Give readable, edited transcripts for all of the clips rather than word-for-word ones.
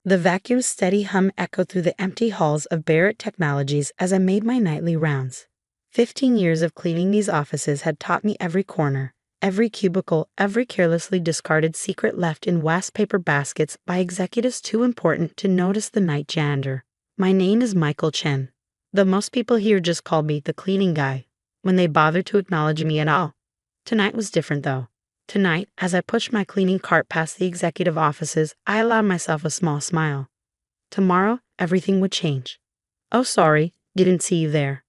The vacuum's steady hum echoed through the empty halls of Barrett Technologies as I made my nightly rounds. 15 years of cleaning these offices had taught me every corner, every cubicle, every carelessly discarded secret left in waste paper baskets by executives too important to notice the night janitor. My name is Michael Chen, though most people here just called me the cleaning guy, when they bothered to acknowledge me at all. Tonight was different though. Tonight, as I pushed my cleaning cart past the executive offices, I allowed myself a small smile. Tomorrow, everything would change. Oh, sorry, didn't see you there.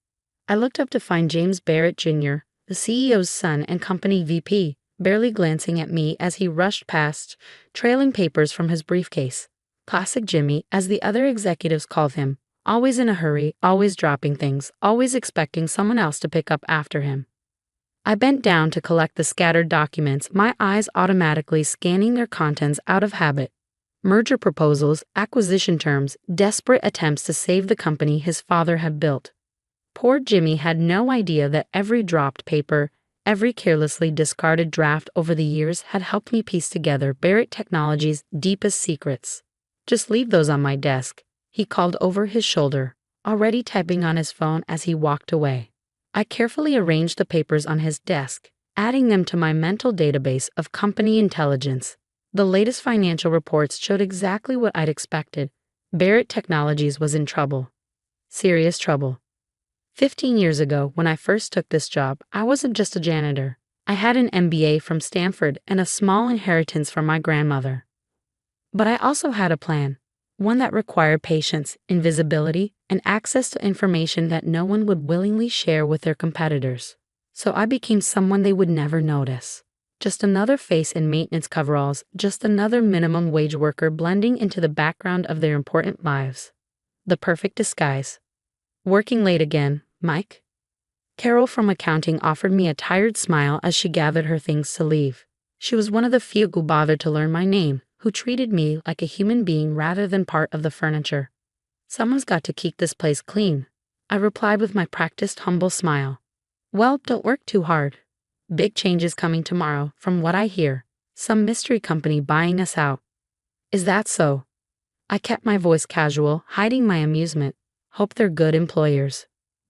I looked up to find James Barrett Jr., the CEO's son and company VP, barely glancing at me as he rushed past, trailing papers from his briefcase. Classic Jimmy, as the other executives called him, always in a hurry, always dropping things, always expecting someone else to pick up after him. I bent down to collect the scattered documents, my eyes automatically scanning their contents out of habit. Merger proposals, acquisition terms, desperate attempts to save the company his father had built. Poor Jimmy had no idea that every dropped paper, every carelessly discarded draft over the years had helped me piece together Barrett Technologies' deepest secrets. Just leave those on my desk, he called over his shoulder, already typing on his phone as he walked away. I carefully arranged the papers on his desk, adding them to my mental database of company intelligence. The latest financial reports showed exactly what I'd expected. Barrett Technologies was in trouble. Serious trouble. 15 years ago, when I first took this job, I wasn't just a janitor. I had an MBA from Stanford and a small inheritance from my grandmother. But I also had a plan, one that required patience, invisibility, and access to information that no one would willingly share with their competitors. So I became someone they would never notice. Just another face in maintenance coveralls, just another minimum wage worker blending into the background of their important lives. The perfect disguise. Working late again, Mike? Carol from accounting offered me a tired smile as she gathered her things to leave. She was one of the few who bothered to learn my name, who treated me like a human being rather than part of the furniture. Someone's got to keep this place clean, I replied with my practiced humble smile. Well, don't work too hard. Big changes coming tomorrow, from what I hear. Some mystery company buying us out. Is that so? I kept my voice casual, hiding my amusement. Hope they're good employers.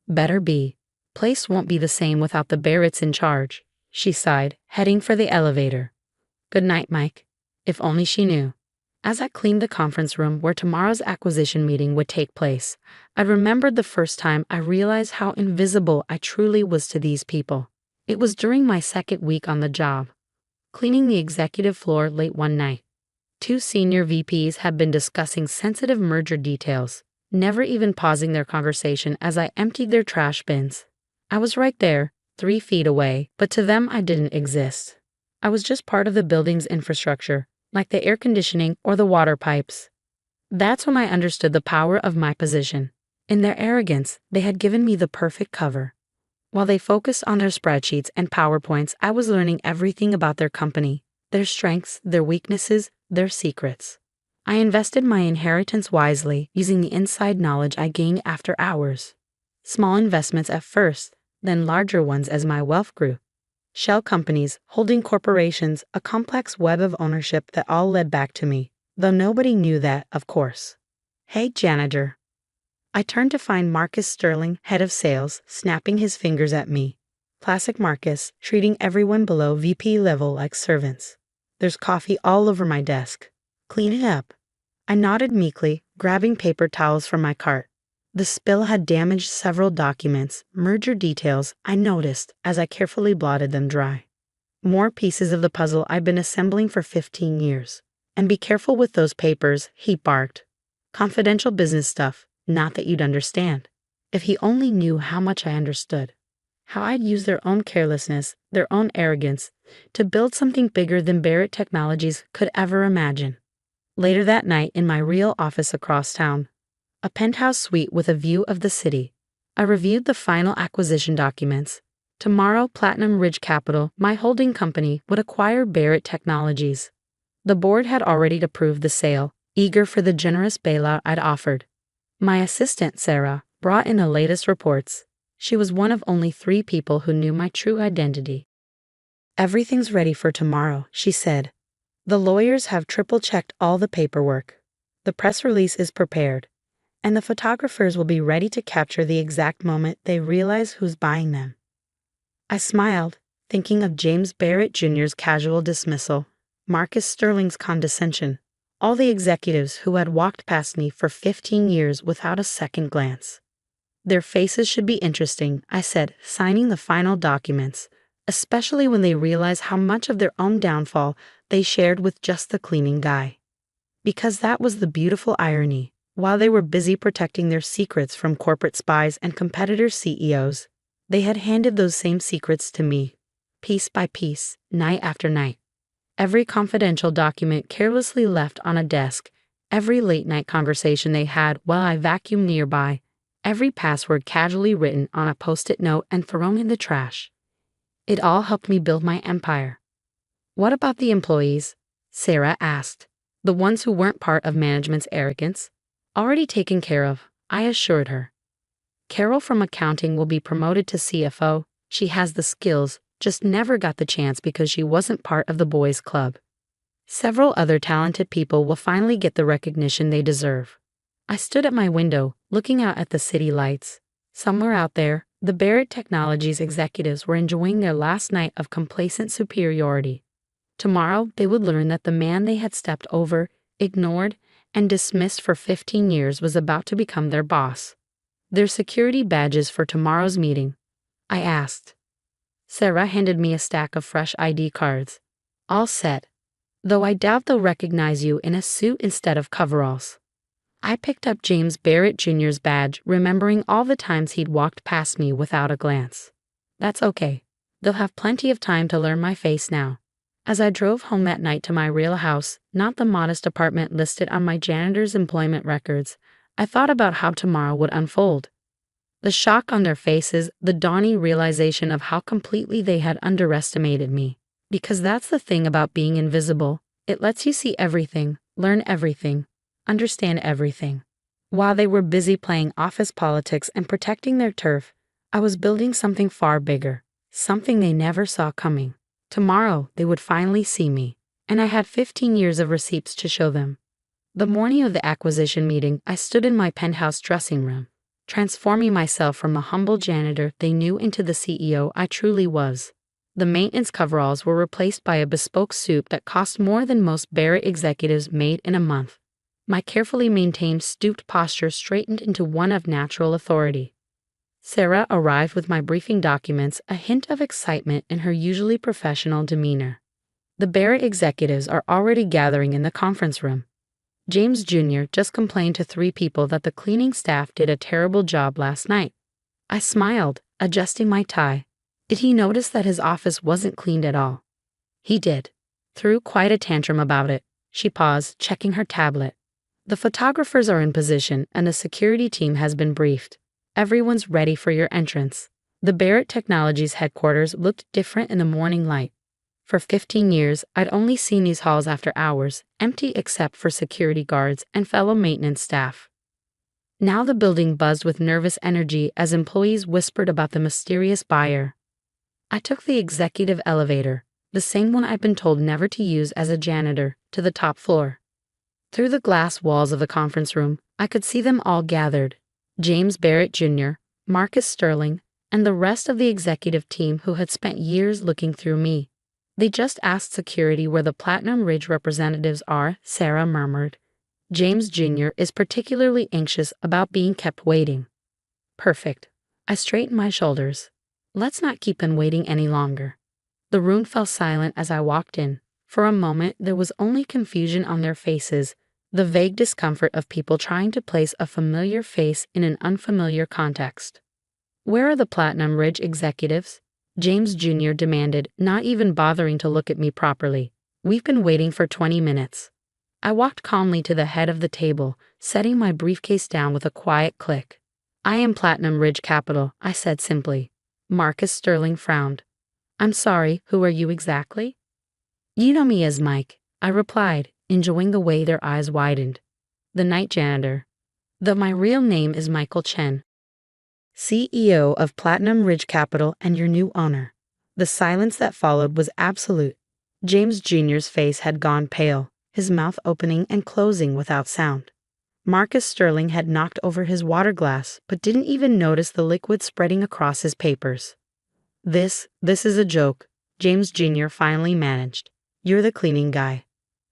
Better be. Place won't be the same without the Barretts in charge, she sighed, heading for the elevator. Good night, Mike. If only she knew. As I cleaned the conference room where tomorrow's acquisition meeting would take place, I remembered the first time I realized how invisible I truly was to these people. It was during my second week on the job, cleaning the executive floor late one night. Two senior VPs had been discussing sensitive merger details, never even pausing their conversation as I emptied their trash bins. I was right there, 3 feet away, but to them I didn't exist. I was just part of the building's infrastructure, like the air conditioning or the water pipes. That's when I understood the power of my position. In their arrogance, they had given me the perfect cover. While they focused on their spreadsheets and PowerPoints, I was learning everything about their company, their strengths, their weaknesses, their secrets. I invested my inheritance wisely, using the inside knowledge I gained after hours. Small investments at first, then larger ones as my wealth grew. Shell companies, holding corporations, a complex web of ownership that all led back to me, though nobody knew that, of course. Hey, janitor. I turned to find Marcus Sterling, head of sales, snapping his fingers at me. Classic Marcus, treating everyone below VP level like servants. There's coffee all over my desk. Clean it up. I nodded meekly, grabbing paper towels from my cart. The spill had damaged several documents, merger details, I noticed as I carefully blotted them dry. More pieces of the puzzle I'd been assembling for 15 years. And be careful with those papers, he barked. Confidential business stuff, not that you'd understand. If he only knew how much I understood. How I'd use their own carelessness, their own arrogance, to build something bigger than Barrett Technologies could ever imagine. Later that night in my real office across town, a penthouse suite with a view of the city, I reviewed the final acquisition documents. Tomorrow, Platinum Ridge Capital, my holding company, would acquire Barrett Technologies. The board had already approved the sale, eager for the generous bailout I'd offered. My assistant, Sarah, brought in the latest reports. She was one of only 3 people who knew my true identity. Everything's ready for tomorrow, she said. The lawyers have triple-checked all the paperwork. The press release is prepared, and the photographers will be ready to capture the exact moment they realize who's buying them. I smiled, thinking of James Barrett Jr.'s casual dismissal, Marcus Sterling's condescension, all the executives who had walked past me for 15 years without a second glance. Their faces should be interesting, I said, signing the final documents, especially when they realize how much of their own downfall they shared with just the cleaning guy. Because that was the beautiful irony. While they were busy protecting their secrets from corporate spies and competitor CEOs, they had handed those same secrets to me, piece by piece, night after night. Every confidential document carelessly left on a desk, every late-night conversation they had while I vacuumed nearby, every password casually written on a post-it note and thrown in the trash. It all helped me build my empire. What about the employees? Sarah asked. The ones who weren't part of management's arrogance? Already taken care of, I assured her. Carol from accounting will be promoted to CFO. She has the skills, just never got the chance because she wasn't part of the boys' club. Several other talented people will finally get the recognition they deserve. I stood at my window, looking out at the city lights. Somewhere out there, the Barrett Technologies executives were enjoying their last night of complacent superiority. Tomorrow, they would learn that the man they had stepped over, ignored, and dismissed for 15 years was about to become their boss. Their security badges for tomorrow's meeting, I asked. Sarah handed me a stack of fresh ID cards. All set, though I doubt they'll recognize you in a suit instead of coveralls. I picked up James Barrett Jr.'s badge, remembering all the times he'd walked past me without a glance. That's okay. They'll have plenty of time to learn my face now. As I drove home that night to my real house, not the modest apartment listed on my janitor's employment records, I thought about how tomorrow would unfold. The shock on their faces, the dawning realization of how completely they had underestimated me. Because that's the thing about being invisible, it lets you see everything, learn everything, understand everything. While they were busy playing office politics and protecting their turf, I was building something far bigger, something they never saw coming. Tomorrow, they would finally see me, and I had 15 years of receipts to show them. The morning of the acquisition meeting, I stood in my penthouse dressing room, transforming myself from the humble janitor they knew into the CEO I truly was. The maintenance coveralls were replaced by a bespoke suit that cost more than most Barrett executives made in a month. My carefully maintained stooped posture straightened into one of natural authority. Sarah arrived with my briefing documents, a hint of excitement in her usually professional demeanor. The Barrett executives are already gathering in the conference room. James Jr. just complained to 3 people that the cleaning staff did a terrible job last night. I smiled, adjusting my tie. Did he notice that his office wasn't cleaned at all? He did. Threw quite a tantrum about it. She paused, checking her tablet. The photographers are in position and the security team has been briefed. Everyone's ready for your entrance. The Barrett Technologies headquarters looked different in the morning light. For 15 years, I'd only seen these halls after hours, empty except for security guards and fellow maintenance staff. Now the building buzzed with nervous energy as employees whispered about the mysterious buyer. I took the executive elevator, the same one I'd been told never to use as a janitor, to the top floor. Through the glass walls of the conference room, I could see them all gathered. James Barrett Jr., Marcus Sterling, and the rest of the executive team who had spent years looking through me. They just asked security where the Platinum Ridge representatives are, Sarah murmured. James Jr. is particularly anxious about being kept waiting. Perfect. I straightened my shoulders. Let's not keep them waiting any longer. The room fell silent as I walked in. For a moment, there was only confusion on their faces, the vague discomfort of people trying to place a familiar face in an unfamiliar context. Where are the Platinum Ridge executives? James Jr. demanded, not even bothering to look at me properly. We've been waiting for 20 minutes. I walked calmly to the head of the table, setting my briefcase down with a quiet click. I am Platinum Ridge Capital, I said simply. Marcus Sterling frowned. I'm sorry, who are you exactly? You know me as Mike, I replied, enjoying the way their eyes widened. The night janitor. Though my real name is Michael Chen, CEO of Platinum Ridge Capital and your new owner. The silence that followed was absolute. James Jr.'s face had gone pale, his mouth opening and closing without sound. Marcus Sterling had knocked over his water glass, but didn't even notice the liquid spreading across his papers. This is a joke, James Jr. finally managed. You're the cleaning guy.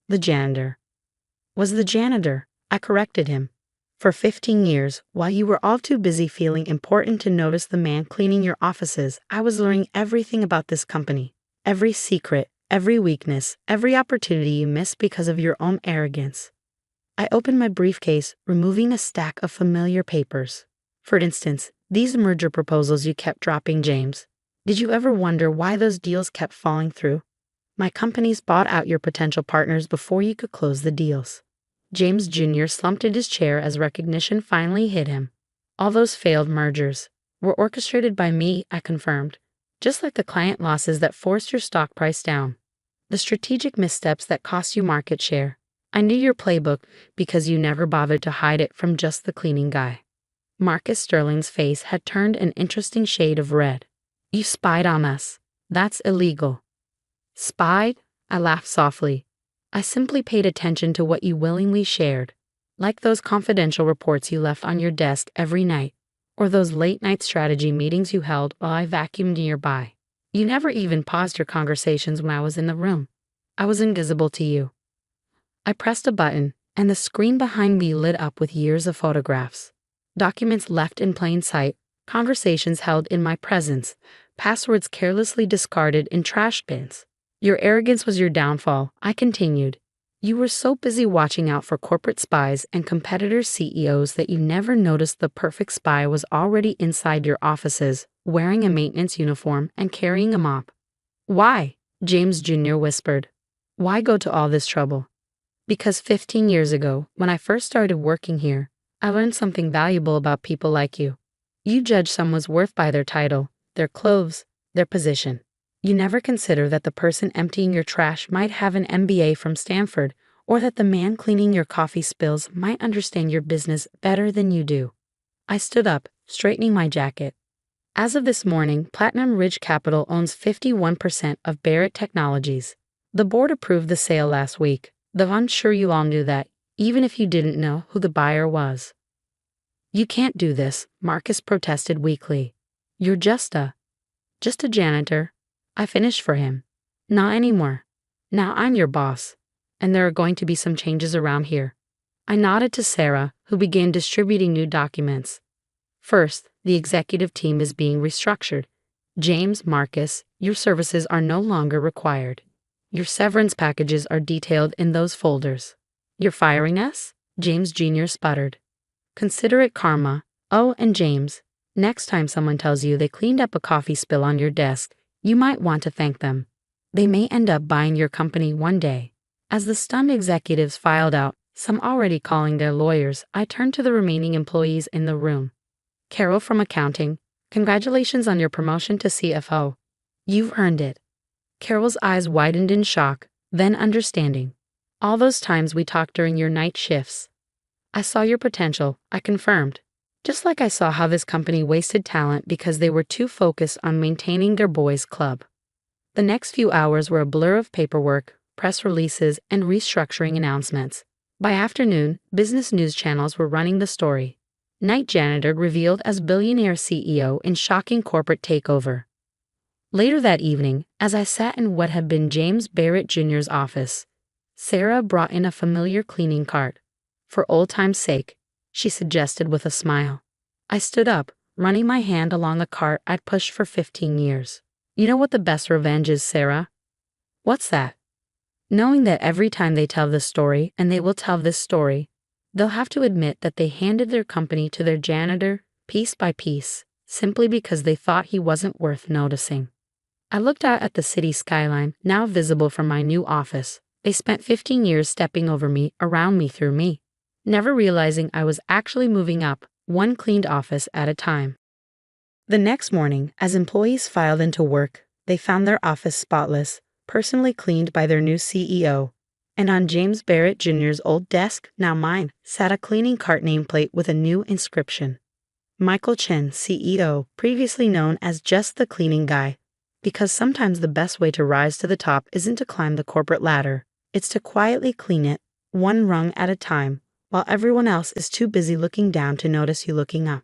The janitor. Was the janitor, I corrected him. For 15 years, while you were all too busy feeling important to notice the man cleaning your offices, I was learning everything about this company. Every secret, every weakness, every opportunity you missed because of your own arrogance. I opened my briefcase, removing a stack of familiar papers. For instance, these merger proposals you kept dropping, James. Did you ever wonder why those deals kept falling through? My companies bought out your potential partners before you could close the deals. James Jr. slumped in his chair as recognition finally hit him. All those failed mergers were orchestrated by me, I confirmed, just like the client losses that forced your stock price down. The strategic missteps that cost you market share. I knew your playbook because you never bothered to hide it from just the cleaning guy. Marcus Sterling's face had turned an interesting shade of red. You spied on us. That's illegal. Spied? I laughed softly. I simply paid attention to what you willingly shared, like those confidential reports you left on your desk every night, or those late-night strategy meetings you held while I vacuumed nearby. You never even paused your conversations when I was in the room. I was invisible to you. I pressed a button, and the screen behind me lit up with years of photographs. Documents left in plain sight, conversations held in my presence, passwords carelessly discarded in trash bins. Your arrogance was your downfall, I continued. You were so busy watching out for corporate spies and competitor CEOs that you never noticed the perfect spy was already inside your offices, wearing a maintenance uniform and carrying a mop. Why? James Jr. whispered. Why go to all this trouble? Because 15 years ago, when I first started working here, I learned something valuable about people like you. You judge someone's worth by their title, their clothes, their position. You never consider that the person emptying your trash might have an MBA from Stanford, or that the man cleaning your coffee spills might understand your business better than you do. I stood up, straightening my jacket. As of this morning, Platinum Ridge Capital owns 51% of Barrett Technologies. The board approved the sale last week, though I'm sure you all knew that, even if you didn't know who the buyer was. You can't do this, Marcus protested weakly. You're just a janitor. I finished for him. Not anymore. Now I'm your boss, and there are going to be some changes around here. I nodded to Sarah, who began distributing new documents. First, the executive team is being restructured. James, Marcus, your services are no longer required. Your severance packages are detailed in those folders. You're firing us? James Jr. sputtered. Consider it karma. Oh, and James, next time someone tells you they cleaned up a coffee spill on your desk, you might want to thank them. They may end up buying your company one day. As the stunned executives filed out, some already calling their lawyers, I turned to the remaining employees in the room. Carol from accounting, congratulations on your promotion to CFO. You've earned it. Carol's eyes widened in shock, then understanding. All those times we talked during your night shifts. I saw your potential, I confirmed. Just like I saw how this company wasted talent because they were too focused on maintaining their boys' club. The next few hours were a blur of paperwork, press releases, and restructuring announcements. By afternoon, business news channels were running the story. Night janitor revealed as billionaire CEO in shocking corporate takeover. Later that evening, as I sat in what had been James Barrett Jr.'s office, Sarah brought in a familiar cleaning cart. For old time's sake, she suggested with a smile. I stood up, running my hand along the cart I'd pushed for 15 years. You know what the best revenge is, Sarah? What's that? Knowing that every time they tell this story, and they will tell this story, they'll have to admit that they handed their company to their janitor, piece by piece, simply because they thought he wasn't worth noticing. I looked out at the city skyline, now visible from my new office. They spent 15 years stepping over me, around me, through me, never realizing I was actually moving up, one cleaned office at a time. The next morning, as employees filed into work, they found their office spotless, personally cleaned by their new CEO. And on James Barrett Jr.'s old desk, now mine, sat a cleaning cart nameplate with a new inscription. Michael Chen, CEO, previously known as just the cleaning guy. Because sometimes the best way to rise to the top isn't to climb the corporate ladder, It's to quietly clean it, one rung at a time, while everyone else is too busy looking down to notice you looking up.